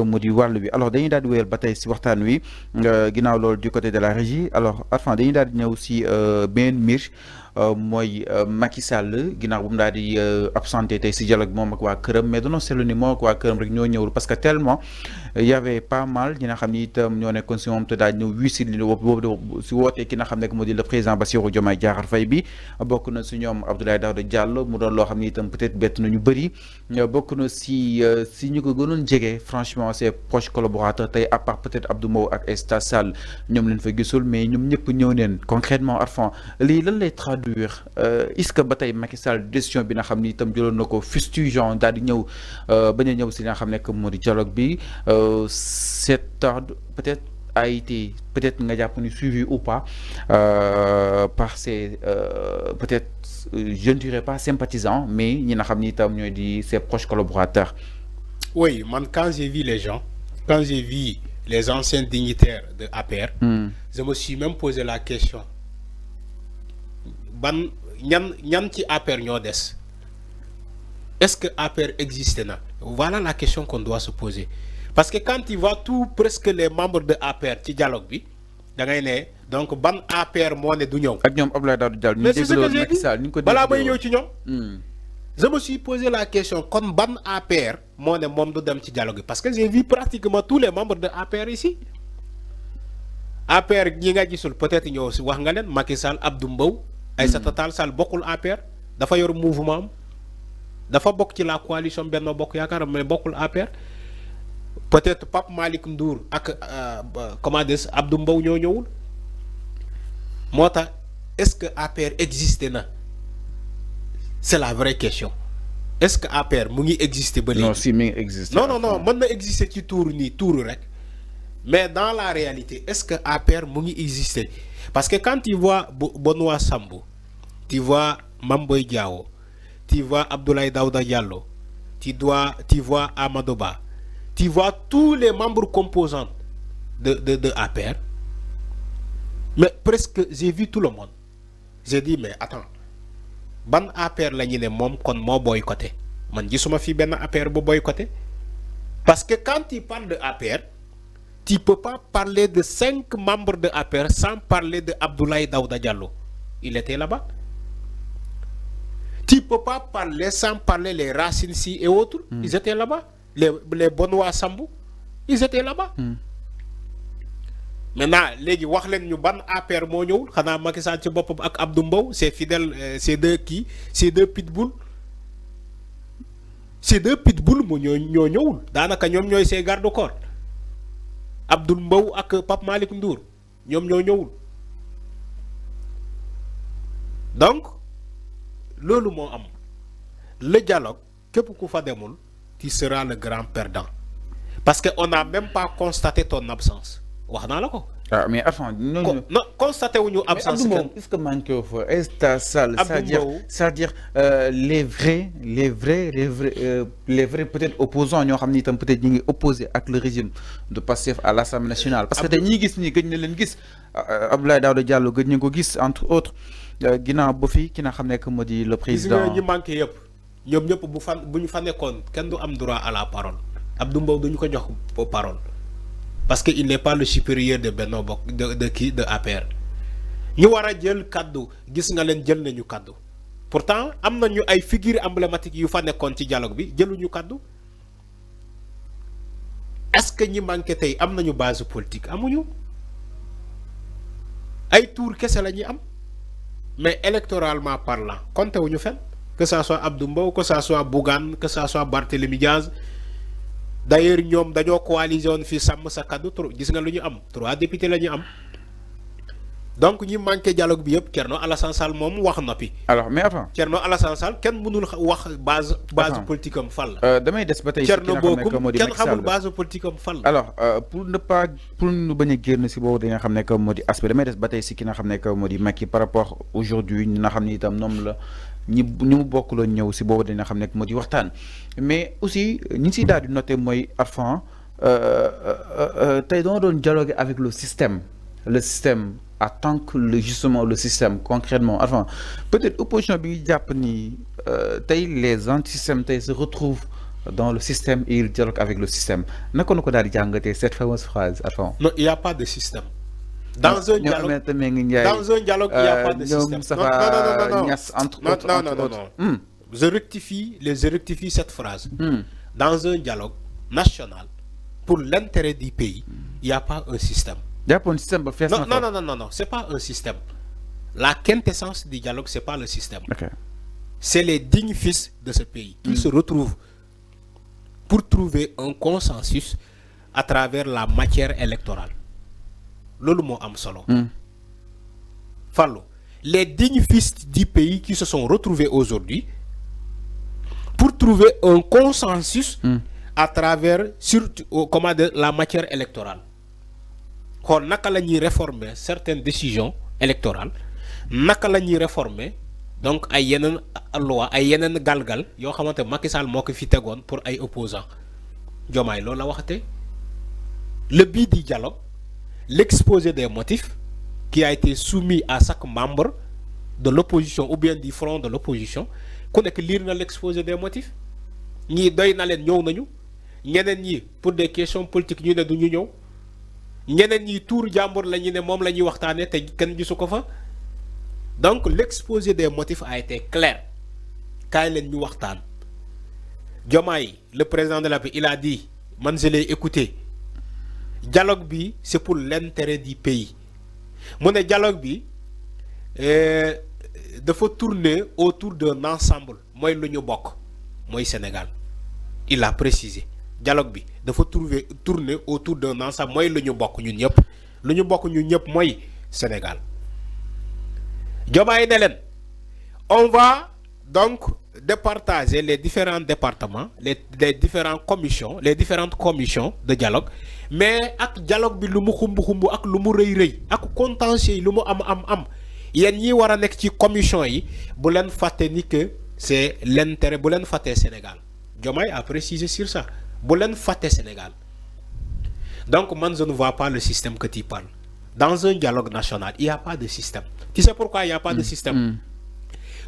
mu di wàll bi alors dañuy daal di wéyal ba tey si waxtaan wi ginnaaw loolu du côté de la régie alors Arfan dañuy daal di ñëw si beneen mbir mooy Macky Sall ginnaaw bu mu daal di absenté tey si dialogue moom ak waa këram mais danoo seetlu ni moom ak waa këram rek ñoo ñëwul parce que tellement y avait pas mal ñi nga xam ni itam ñoo nekkoon si moom te daal ñëw wii si li boobu si wootee ki nga xam ne moo di le président Bassirou Diomaye Diakhar Faye bi bokk na si ñoom Abdoulaye Daouda Diallo mu doon loo xam ni itam peut-être bett na ñu bëri bokk na si ñu ko gënoon jege franchement ses proches collaborateurs tey à part peut-être Abdou Mbow ak Aïssata Sall ñoom leen fa gisul mais ñoom ñëpp ñëw neen concrètement Arfan lii lan lay traduire est-ce que ba tey Macky Sall décision bi nga xam ni itam jëloon na ko fustigeant daal di ñëw bañ a ñëw si li nga xam ne moo di dialogue bi cet ordre peut-être a été peut-être nga jàpp ni suivi ou pas par ces peut-être je ne dirais pas sympathisants mais ñi nga xam ni itam ñooy di ses proches collaborateurs. Oui, quand j'ai vu les gens, quand j'ai vu les anciens dignitaires de APR, je me suis même posé la question. Ñan ci APR ñoo des. Est-ce que APR existe là? Voilà la question qu'on doit se poser. Parce que quand tu vois presque les membres de APR ci dialogue bi, da ngay né donc ban APR moo ne du ñëw. Ak ñoom Abdoulaye Daouda Diallo ñu déglu Macky Sall ñu ko déglu. Balaa bay ñëw ci ñoom. Je me suis posé la question, comme ban APR, moi ne mom du dem ci dialogue parce que j'ai vu pratiquement tous les membres de APR ici. APR ñi nga gisul peut-être ñoo ci wax nga len Macky Sall, Abdou Mbow, Aïssata Tall Sall bokul APR, dafa yor mouvement, dafa bok ci la coalition Benno Bokk Yaakaar mais bokul APR. Peut-être Pape Malick Ndour ak comment dire Abdou Mbow ñoo ñewul. Mota est-ce que APR existe na? C'est la vraie question. Est-ce que APR mu ngi exister ba léegi? Non, si mi ngi exister. Non, mën na exister ci tour ni tour rek. Mais dans la réalité, est-ce que APR mu ngi exister? Parce que quand tu vois Benoît Sambou, tu vois Mame Boye Diao, tu vois Abdoulaye Daouda Diallo, tu vois Amadou Ba, tu vois tous les membres composants de APR. Mais presque j'ai vu tout le monde. J'ai dit mais attends. Ban APR la ñu ne moom kon moo boycotté man gisuma fi benn APR bu boycotté parce que quand tu parles de APR tu peux pas parler de 5 membres de APR sans parler de Abdoulaye Daouda Diallo il était là-bas. Tu peux pas parler sans parler les Racine Sy et autres. Ils étaient là-bas. Les Benoît Sambou ils étaient là-bas. Maintenant léegi wax leen ñu ban APR moo ñëwul xanaa Macky Sall ci boppam ak Abdou Mbow c'est fidèle ces deux pitbull mu ñoo ñëwul daanaka ñoom ñooy ces garde-corps Abdou Mbow ak Pape Malick Ndour ñoom ñoo ñëwul donc loolu moo am le dialogue képp ku fa demul tu seras le grand perdant parce que on n'a même pas constaté ton absence. Ah, mais enfin, non, constatez où nous absence. Est-ce que manque est c'est-à-dire les vrais peut-être opposants ñoo xamni tam peut-être ñi ngi opposé ak le régime de Pastef à l'Assemblée nationale parce que tay ñi gis ni gëj na leen gis Abdoulaye Daouda Diallo gëj ñu ko gis entre autres ginaaw bu fi ki nga xamné que modi le président ñi manqué yépp ñom ñëpp bu ñu fa nekkoon kenn du am droit à la parole Abdou Mbow duñu ko jox parole. Parce qu'il n'est pas le supérieur de Benno Bokk de APR. Ñu wara jël cadeau, gis nga leen jël nañu cadeau. Pourtant am nañu ay figures emblématiques yu fa nekkon ci dialogue bi, jëluñu cadeau. Est-ce que ñi manqué tay am nañu base politique amuñu? Ay tour kessé lañu am. Mais électoralement parlant, compté wuñu fen, que ça soit Abdou Mbow, que ça soit Bougane, que ça soit Barthélémy Diaz. D'ailleurs ñom dañoo coalition fi sam sa kaddu gis nga luñu am 3 députés lañu am donc ñi manqué dialogue bi yépp Thierno Alassane Sall mom wax nopi. Alors mais avant Thierno Alassane Sall ken mënul wax base politique am fal. Damay dess batay ci Thierno bokum ken xamul base politique am fal. Alors pour ñu baña génn ci bobu da nga xamné que modi aspect damay dess batay ci ki nga xamné que modi Macky par rapport aujourd'hui ñi nga xamni itam nom la ñi mu bokk la ñëw si boobu dina xam ne moo di waxtaan mais aussi ñi si daal di noté mooy Arfan tey doo doon dialoguer avec le système en tant que justement le système concrètement Arfan peut-être opposition bi ñu jàpp ni tey les antisystèmes tey se retrouvent dans le système et il dialogue avec le système naka na ko daal di jàngatee cette fameuse phrase attends. Non, il n'y a pas de système. Dans un dialogue, il n'y a pas de système. Non. Je rectifie cette phrase. Dans un dialogue national, pour l'intérêt du pays, il n'y a pas un système. Il n'y a pas un système. Non, ce n'est pas un système. La quintessence du dialogue, ce n'est pas le système. Okay. C'est les dignes fils de ce pays qui se retrouvent pour trouver un consensus à travers la matière électorale. Lolo mo am solo. Fallo. Les dignes fils du pays qui se sont retrouvés aujourd'hui pour trouver un consensus à travers la matière électorale. Quand naka la ñuy réformer certaines décisions électorales, naka la ñuy réformer donc ay yenen loi ay yenen galgal yo xamanté Macky Sall moko fi téggone pour ay opposants. Diomaye loolu la waxate. Le but du dialogue, l'exposé des motifs qui a été soumis à chaque membre de l'opposition ou bien du front de l'opposition, qu'on ait que lire l'exposé des motifs. Ni doy na len ñew nañu, ñeneen ñi pour des questions politiques ñu ne duñu ñew. Ñeneen ñi tour jambour la ñu ne mom la ñuy waxtané té kenn gisu ko fa. Donc l'exposé des motifs a été clair. Kay len ñu waxtaan. Diomaye, le président de la République, il a dit, man je l'ai écouté. Dialogue bi c'est pour l'intérêt du pays. Mon dialogue bi de faut tourner autour d'un ensemble. Moi le ñu bok, moi Sénégal. Il a précisé. Dialogue bi de faut tourner autour d'un ensemble. Moi le ñu bok ñun ñep. Le ñu bok ñun ñep moi Sénégal. Diomaye ne len, on va donc départager les différents départements, les différentes commissions de dialogue, mais ak dialogue bi lu mu xumbu xumbu ak lu mu reuy reuy ak contentieux lu mu am yeen ñi wara nek ci commission yi bu len faté ni que c'est l'intérêt bu len faté Sénégal. Diomaye a précisé sur ça. Bu len faté Sénégal. Donc moi je ne vois pas le système que tu parles. Dans un dialogue national, il n'y a pas de système. Tu sais pourquoi il n'y a pas de système?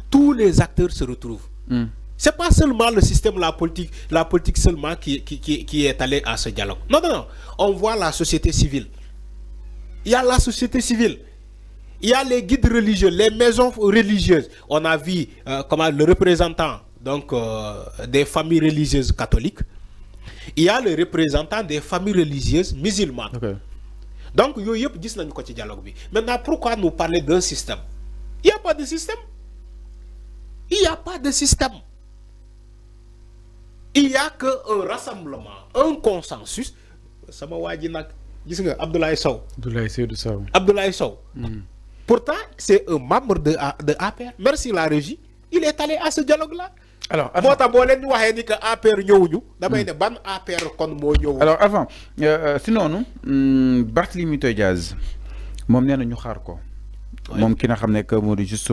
Tous les acteurs se retrouvent. C'est pas seulement le système, la politique seulement qui est allé à ce dialogue. Non. On voit la société civile. Il y a la société civile. Il y a les guides religieux, les maisons religieuses. On a vu comment le représentant donc, des familles religieuses catholiques. Il y a le représentant des familles religieuses musulmanes. Okay. Donc, il y a un dialogue. Maintenant, pourquoi nous parler d'un système? Il n'y a pas de système. Il n'y a pas de système. Il n'y a qu'un rassemblement, un consensus. Sama waji nak gis nga Abdoulaye Sow. Abdoulaye Sow. Pourtant, c'est un membre de APR. Merci la régie. Il est allé à ce dialogue-là. Alors, avant, alors avant, sinon nous, Barthélémy Diaz, mom néna ñu xaar ko. Mom ki nga xamné que modi juste